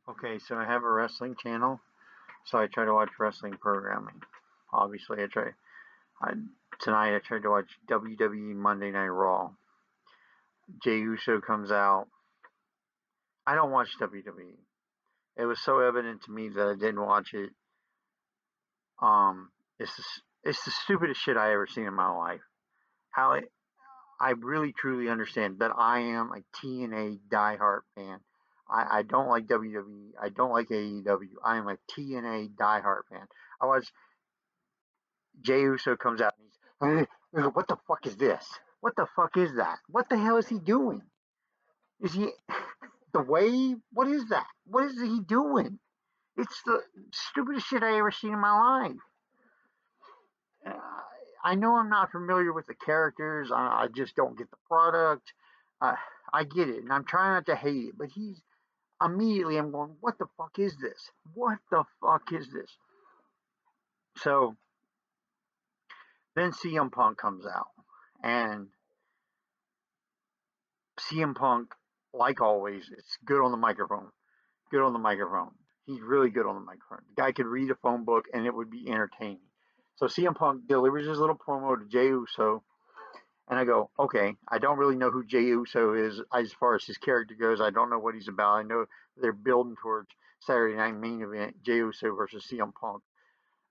Okay, so I have a wrestling channel, so I try to watch wrestling programming. Obviously, I tonight I tried to watch WWE Monday Night Raw. Jey Uso comes out. I don't watch WWE. It was so evident to me that I didn't watch it. It's the stupidest shit I ever seen in my life. How I really truly understand that I am a TNA diehard fan. I don't like WWE. I don't like AEW. I am a TNA diehard fan. I watch Jey Uso comes out and what the fuck is this? What the fuck is that? What the hell is he doing? Is he the wave? What is that? What is he doing? It's the stupidest shit I ever seen in my life. Uh, I know I'm not familiar with the characters. I just don't get the product. Uh, I get it, and I'm trying not to hate it, but he's immediately I'm going, what the fuck is this? What the fuck is this? So then CM Punk comes out, and CM Punk, like always, is good on the microphone. Good on the microphone. He's really good on the microphone. The guy could read a phone book and it would be entertaining. So CM Punk delivers his little promo to Jey Uso, and I go, okay, I don't really know who Jey Uso is as far as his character goes. I don't know what he's about. I know they're building towards Saturday Night Main Event, Jey Uso versus CM Punk.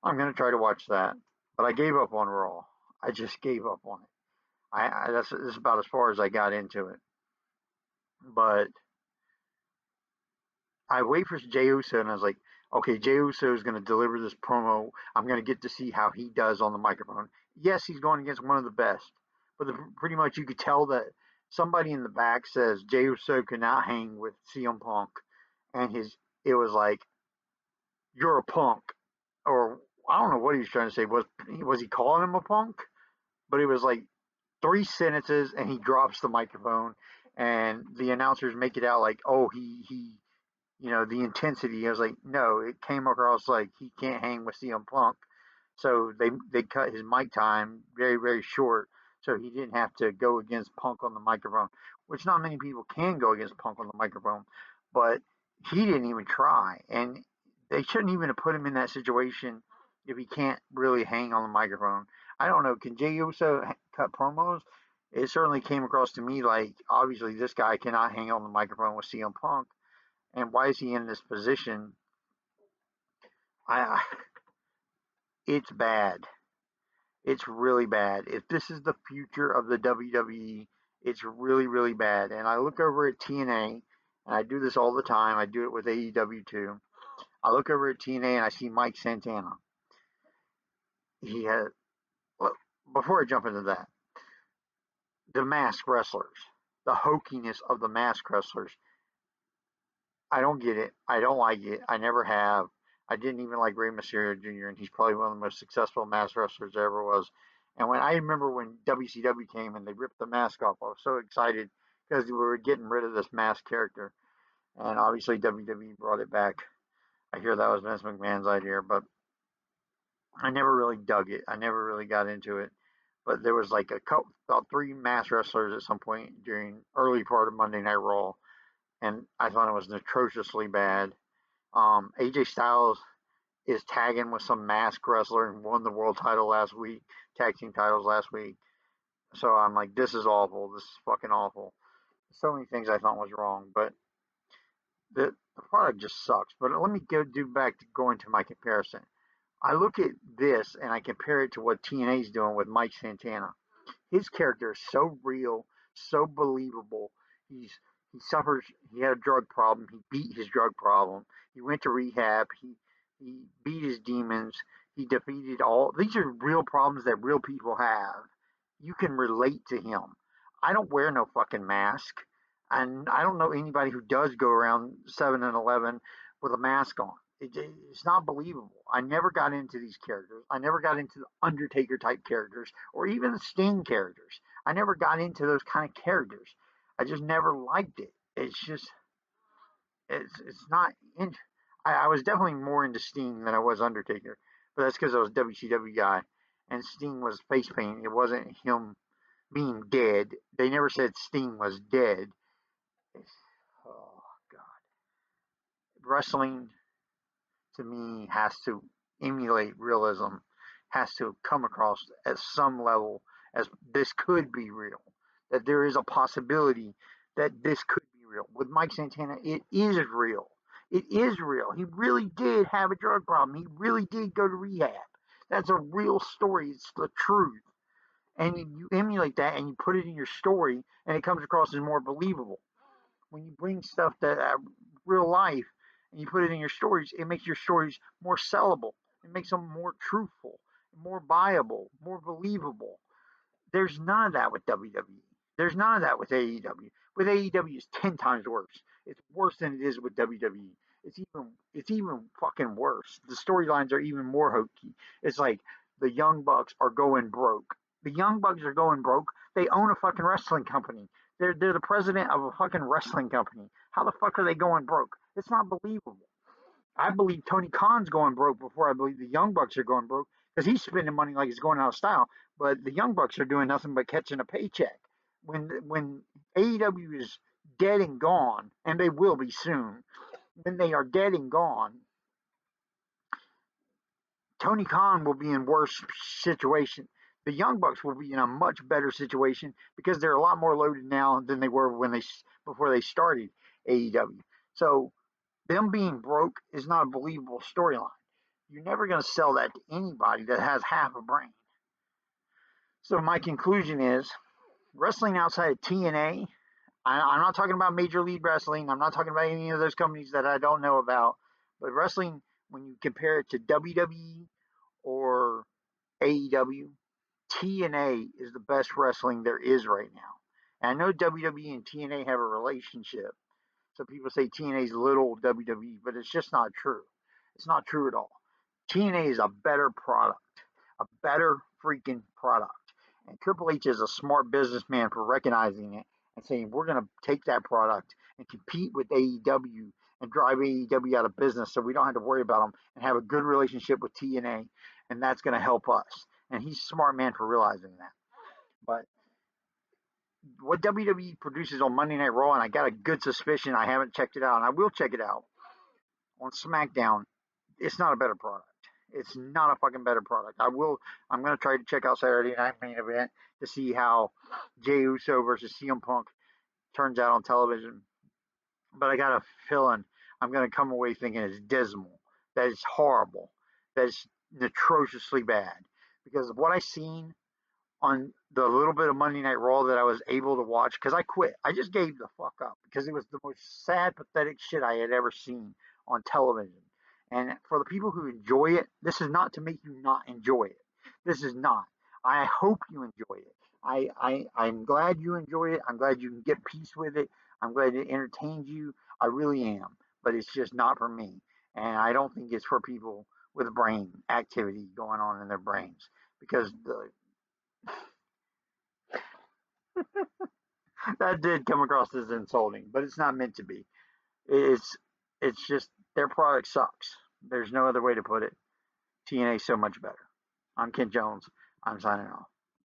I'm going to try to watch that. But I gave up on Raw. I just gave up on it. That's about as far as I got into it. But I wait for Jey Uso, and I was like, okay, Jey Uso is going to deliver this promo. I'm going to get to see how he does on the microphone. Yes, he's going against one of the best, but pretty much you could tell that somebody in the back says Jey Uso cannot hang with CM Punk, and it was like, you're a punk, or I don't know what he was trying to say. Was he calling him a punk? But it was like three sentences, and he drops the microphone, and the announcers make it out like, oh, he the intensity. I was like, no, it came across like he can't hang with CM Punk. So they cut his mic time very, very short so he didn't have to go against Punk on the microphone, which not many people can go against Punk on the microphone. But he didn't even try. And they shouldn't even have put him in that situation if he can't really hang on the microphone. I don't know. Can Jey Uso cut promos? It certainly came across to me like obviously this guy cannot hang on the microphone with CM Punk, and why is he in this position? I it's bad. It's really bad. If this is the future of the WWE, it's really really bad. And I look over at TNA, and I do this all the time. I do it with AEW too. I look over at TNA and I see Mike Santana. He had well, before I jump into that, the mask wrestlers, the hokiness of the mask wrestlers. I don't get it. I don't like it. I never have. I didn't even like Rey Mysterio Jr., and he's probably one of the most successful mask wrestlers there ever was. And when I remember when WCW came and they ripped the mask off, I was so excited because we were getting rid of this mask character. And obviously WWE brought it back. I hear that was Vince McMahon's idea, but I never really dug it. I never really got into it. But there was like about three mask wrestlers at some point during early part of Monday Night Raw, and I thought it was atrociously bad. AJ Styles is tagging with some mask wrestler and won the world title last week, tag team titles last week. So I'm like, this is awful. This is fucking awful. So many things I thought was wrong, but the product just sucks. But let me do back to going to my comparison. I look at this and I compare it to what TNA is doing with Mike Santana. His character is so real, so believable. He suffers. He had a drug problem. He beat his drug problem. He went to rehab. He beat his demons. He defeated all. These are real problems that real people have. You can relate to him. I don't wear no fucking mask, and I don't know anybody who does go around 7 and 11 with a mask on. It's not believable. I never got into these characters. I never got into the Undertaker type characters or even the Sting characters. I never got into those kind of characters. I just never liked it. It's just it's not. I was definitely more into Sting than I was Undertaker, but that's because I was a WCW guy, and Sting was face paint. It wasn't him being dead. They never said Sting was dead. Oh God. wrestling to me has to emulate realism, has to come across at some level as this could be real, that there is a possibility that this could be real. With Mike Santana, it is real. It is real. He really did have a drug problem. He really did go to rehab. That's a real story. It's the truth. And you emulate that and you put it in your story, and it comes across as more believable. When you bring stuff that real life and you put it in your stories, it makes your stories more sellable. It makes them more truthful, more viable, more believable. There's none of that with WWE. There's none of that with AEW. With AEW, it's 10 times worse. It's worse than it is with WWE. It's even fucking worse. The storylines are even more hokey. It's like the Young Bucks are going broke. The Young Bucks are going broke. They own a fucking wrestling company. They're the president of a fucking wrestling company. How the fuck are they going broke? It's not believable. I believe Tony Khan's going broke before I believe the Young Bucks are going broke because he's spending money like he's going out of style. But the Young Bucks are doing nothing but catching a paycheck. When AEW is dead and gone, and they will be soon, when they are dead and gone, Tony Khan will be in worse situation. The Young Bucks will be in a much better situation because they're a lot more loaded now than they were when they before they started AEW. So them being broke is not a believable storyline. You're never going to sell that to anybody that has half a brain. So my conclusion is wrestling outside of TNA. I'm not talking about Major League Wrestling. I'm not talking about any of those companies that I don't know about. But wrestling, when you compare it to WWE or AEW, TNA is the best wrestling there is right now. And I know WWE and TNA have a relationship. So people say TNA is little WWE, but it's just not true. It's not true at all. TNA is a better product, a better freaking product. And Triple H is a smart businessman for recognizing it and saying, we're going to take that product and compete with AEW and drive AEW out of business so we don't have to worry about them and have a good relationship with TNA. And that's going to help us. And he's a smart man for realizing that. But what WWE produces on Monday Night Raw, and I got a good suspicion, I haven't checked it out, and I will check it out, on SmackDown, it's not a better product. It's not a fucking better product. I'm going to try to check out Saturday Night Main Event to see how Jey Uso versus CM Punk turns out on television. But I got a feeling I'm going to come away thinking it's dismal, that it's horrible, that it's atrociously bad. Because of what I've seen on the little bit of Monday Night Raw that I was able to watch, because I quit. I just gave the fuck up because it was the most sad, pathetic shit I had ever seen on television. And for the people who enjoy it, this is not to make you not enjoy it. This is not. I hope you enjoy it. I'm glad you enjoy it. I'm glad you can get peace with it. I'm glad it entertains you. I really am. But it's just not for me. And I don't think it's for people with brain activity going on in their brains. Because that did come across as insulting, but it's not meant to be. It's just their product sucks. There's no other way to put it. TNA is so much better. I'm Ken Jones. I'm signing off.